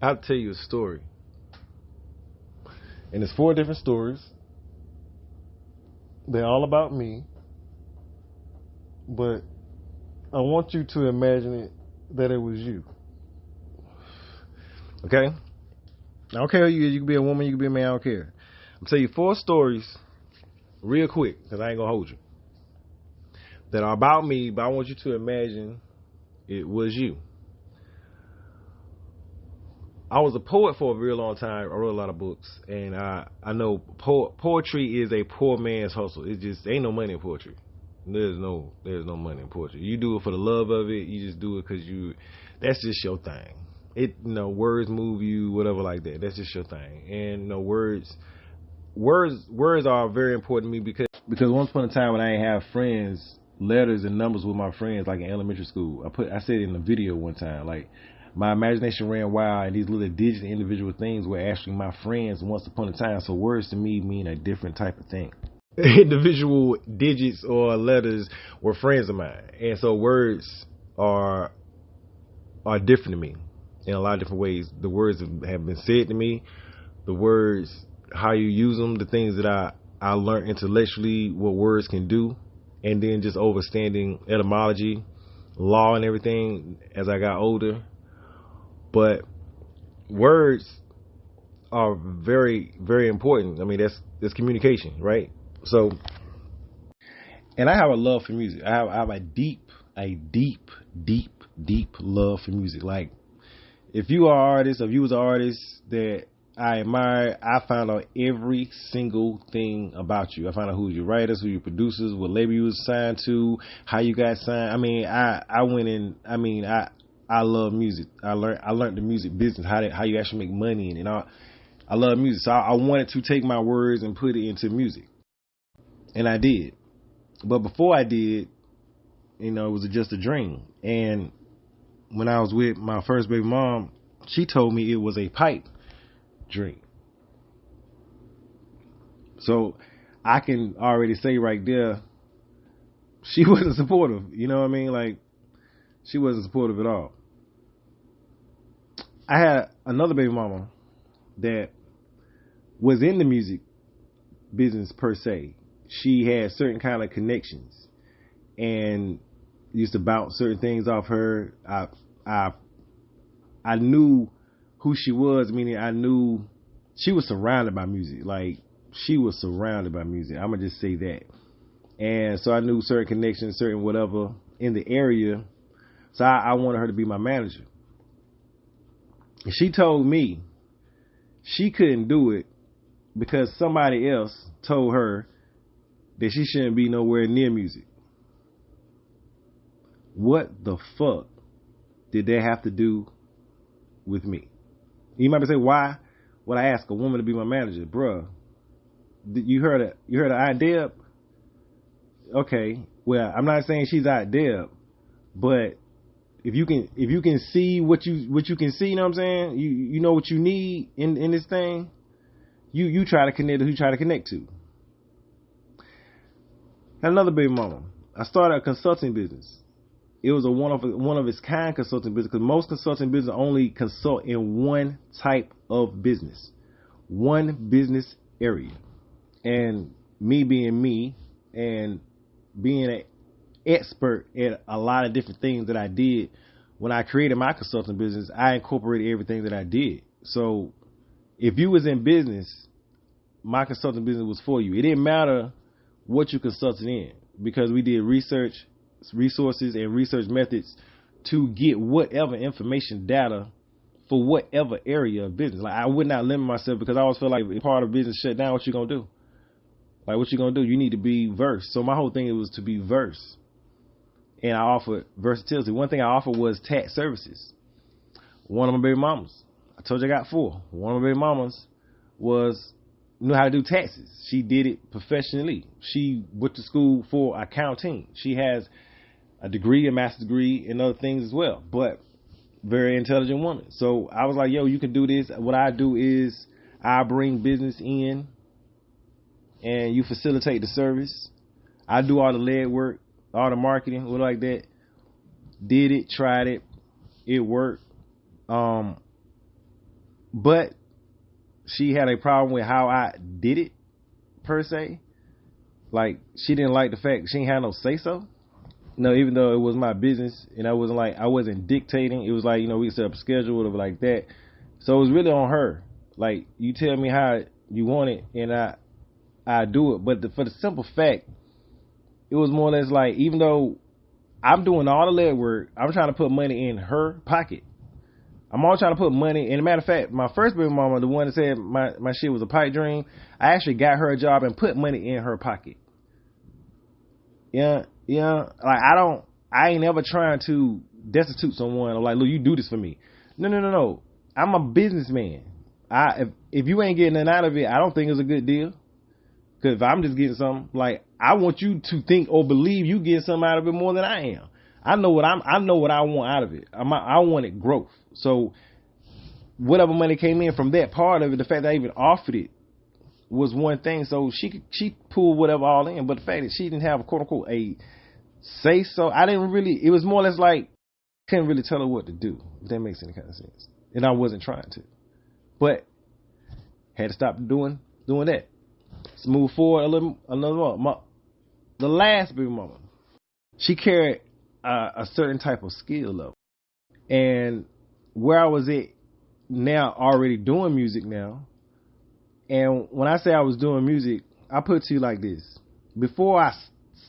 I'll tell you a story. And it's 4 different stories. They're all about me. But I want you to imagine it that it was you. Okay? I don't care who you is. You can be a woman, you can be a man, I don't care. I'm telling you 4 stories real quick, because I ain't going to hold you, that are about me, but I want you to imagine it was you. I was a poet for a real long time. I wrote a lot of books, and I know poetry is a poor man's hustle. It just ain't no money in poetry. There's no money in poetry. You do it for the love of it. You just do it because that's just your thing. Words move you, whatever like that. That's just your thing. And words are very important to me because once upon a time when I didn't have friends, letters and numbers with my friends, like in elementary school, I said it in a video one time, like my imagination ran wild and these little digit individual things were actually my friends once upon a time. So words to me mean a different type of thing. Individual digits or letters were friends of mine. And so words are different to me in a lot of different ways. The words have been said to me, the words, how you use them, the things that I learned intellectually, what words can do, and then just understanding etymology, law and everything as I got older. But words are very, very important. I mean, that's communication, right? So, and I have a love for music. I have a deep love for music. Like, if you are an artist, or if you was an artist that I admire, I found out every single thing about you. I found out who your writers, who your producers, what label you was signed to, how you got signed. I mean, I went in. I mean, I love music. I learned the music business, how you actually make money in it. I love music, so I wanted to take my words and put it into music, and I did. But before I did, it was just a dream. And when I was with my first baby mom, she told me it was a pipe dream. So I can already say right there, she wasn't supportive. You know what I mean? Like, she wasn't supportive at all. I had another baby mama that was in the music business per se. She had certain kind of connections and used to bounce certain things off her. I knew who she was, meaning I knew she was surrounded by music. Like, she was surrounded by music. I'm gonna just say that. And so I knew certain connections, certain whatever in the area. So I wanted her to be my manager. She told me she couldn't do it because somebody else told her that she shouldn't be nowhere near music. What the fuck did that have to do with me? You might say, why would I ask a woman to be my manager? Bruh, you heard an idea? Okay, well, I'm not saying she's idea, but if you can see what you can see, you know what I'm saying? You know what you need in this thing. You try to connect to who you try to connect to. Had another baby mama. I started a consulting business. It was a one of its kind consulting business, because most consulting business only consult in one type of business, one business area. And me being me and being an expert at a lot of different things that I did, when I created my consulting business, I incorporated everything that I did. So if you was in business, my consulting business was for you. It didn't matter what you consulted in, because we did research, resources, and research methods to get whatever information, data for whatever area of business. Like, I would not limit myself, because I always feel like if part of business shut down, what you gonna do? Like, what you gonna do? You need to be versed. So my whole thing was to be versed, and I offered versatility. One thing I offered was tax services. One of my baby mamas, I told you I got 4. One of my baby mamas knew how to do taxes. She did it professionally. She went to school for accounting. She has a degree, a master's degree, and other things as well, but very intelligent woman. So I was like, yo, you can do this. What I do is I bring business in and you facilitate the service. I do all the lead work, all the marketing, what like that. Did it, tried it, it worked. but she had a problem with how I did it, per se. Like, she didn't like the fact she didn't have no say so. No, even though it was my business and I wasn't dictating. It was like, we set up a schedule, whatever like that. So it was really on her. Like, you tell me how you want it and I do it. But for the simple fact, it was more or less like, even though I'm doing all the legwork, I'm trying to put money in her pocket. I'm all trying to put money. And a matter of fact, my first baby mama, the one that said my shit was a pipe dream, I actually got her a job and put money in her pocket. Yeah. Like, I ain't ever trying to destitute someone or like, look, you do this for me. No. I'm a businessman. If you ain't getting nothing out of it, I don't think it's a good deal. Because if I'm just getting something, like, I want you to think or believe you get something out of it more than I am. I know what I want out of it. I wanted growth. So whatever money came in from that part of it, the fact that I even offered it was one thing. So she pulled whatever all in. But the fact that she didn't have, quote unquote, a say so, it was more or less like, couldn't really tell her what to do, if that makes any kind of sense. And I wasn't trying to. But had to stop doing that. Let's move forward another one. The last baby mama, she carried a certain type of skill level. And where I was at now, already doing music now, and when I say I was doing music, I put it to you like this. Before I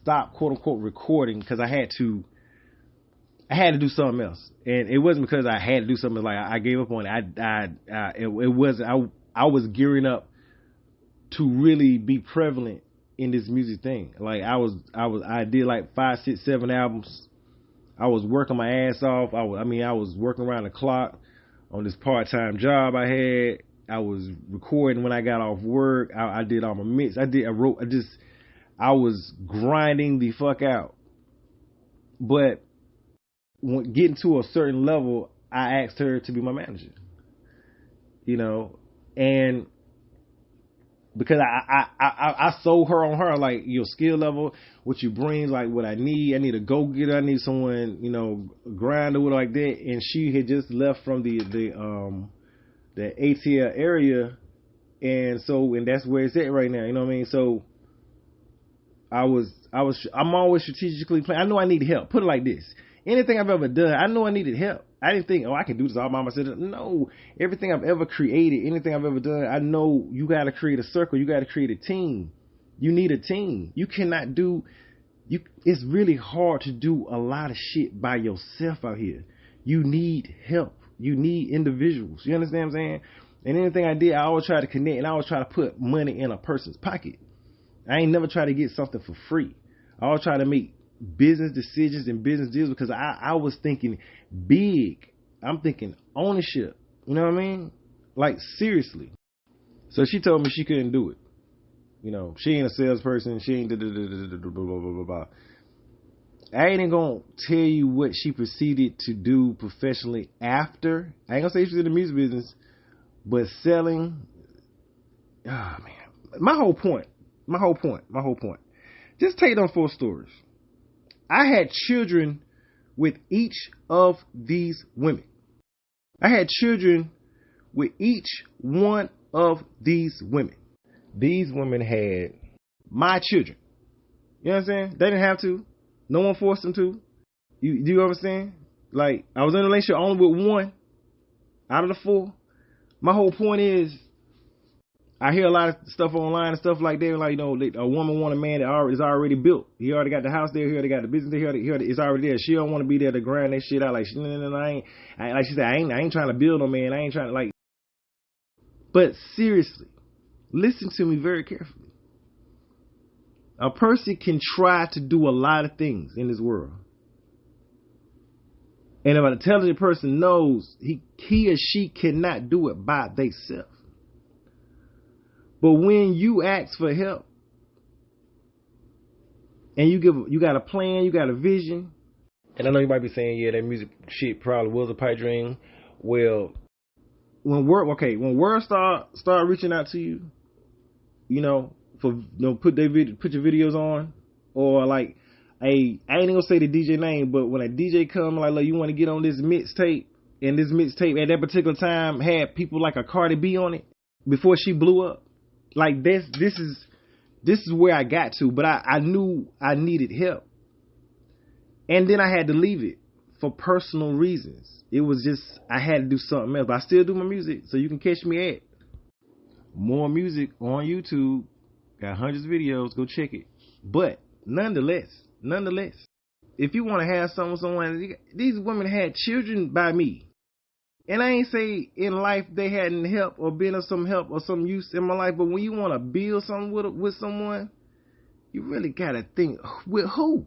stopped, quote unquote, recording, because I had to do something else. And it wasn't because I had to do something like I gave up on it. I was gearing up to really be prevalent in this music thing. Like, I did like 5, 6, 7 albums. I was working my ass off. I was working around the clock on this part-time job I had. I was recording when I got off work. I did all my mix. I was grinding the fuck out. But when getting to a certain level, I asked her to be my manager. And because I sold her on her, like, your skill level, what you bring, like what I need a go-getter, I need someone, grinder with like that. And she had just left from the ATL area, and that's where it's at right now, you know what I mean? So I'm always strategically planning. I know I need help. Put it like this. Anything I've ever done, I know I needed help. I didn't think, I can do this all by myself. No, everything I've ever created, anything I've ever done, I know you got to create a circle. You got to create a team. You need a team. You cannot it's really hard to do a lot of shit by yourself out here. You need help. You need individuals. You understand what I'm saying? And anything I did, I always try to connect, and I always try to put money in a person's pocket. I ain't never try to get something for free. I always try to make business decisions and business deals because I was thinking big. I'm thinking ownership. You know what I mean? Like, seriously. So she told me she couldn't do it. She ain't a salesperson. She ain't blah, blah, blah, blah. I ain't gonna tell you what she proceeded to do professionally after. I ain't gonna say she's in the music business, but selling. Oh man, my whole point. Just take them 4 stories. I had children with each of these women. I had children with each one of these women. These women had my children. You know what I'm saying? They didn't have to. No one forced them to. You know what I'm saying? Like, I was in a relationship only with one out of the 4. My whole point is, I hear a lot of stuff online and stuff like that. Like, a woman want a man that is already built. He already got the house there. He already got the business there. It's already there. She don't want to be there to grind that shit out. Like, like she said, I ain't trying to build no man. I ain't trying to, like. But seriously, listen to me very carefully. A person can try to do a lot of things in this world. And if an intelligent person knows he or she cannot do it by themselves. But when you ask for help and you got a plan, you got a vision, and I know you might be saying, yeah, that music shit probably was a pipe dream. Well, when word start reaching out to you, put your videos on, or like, I ain't gonna say the DJ name, but when a DJ come like, look, you want to get on this mixtape, And this mixtape at that particular time had people like a Cardi B on it before she blew up. Like this is where I got to, but I knew I needed help. And then I had to leave it for personal reasons. It was just, I had to do something else. But I still do my music, so you can catch me at More Music on YouTube. Got hundreds of videos, go check it. But nonetheless, if you want to have something with someone, these women had children by me. And I ain't say in life they hadn't help or been of some help or some use in my life, but when you want to build something with someone, you really got to think, with who?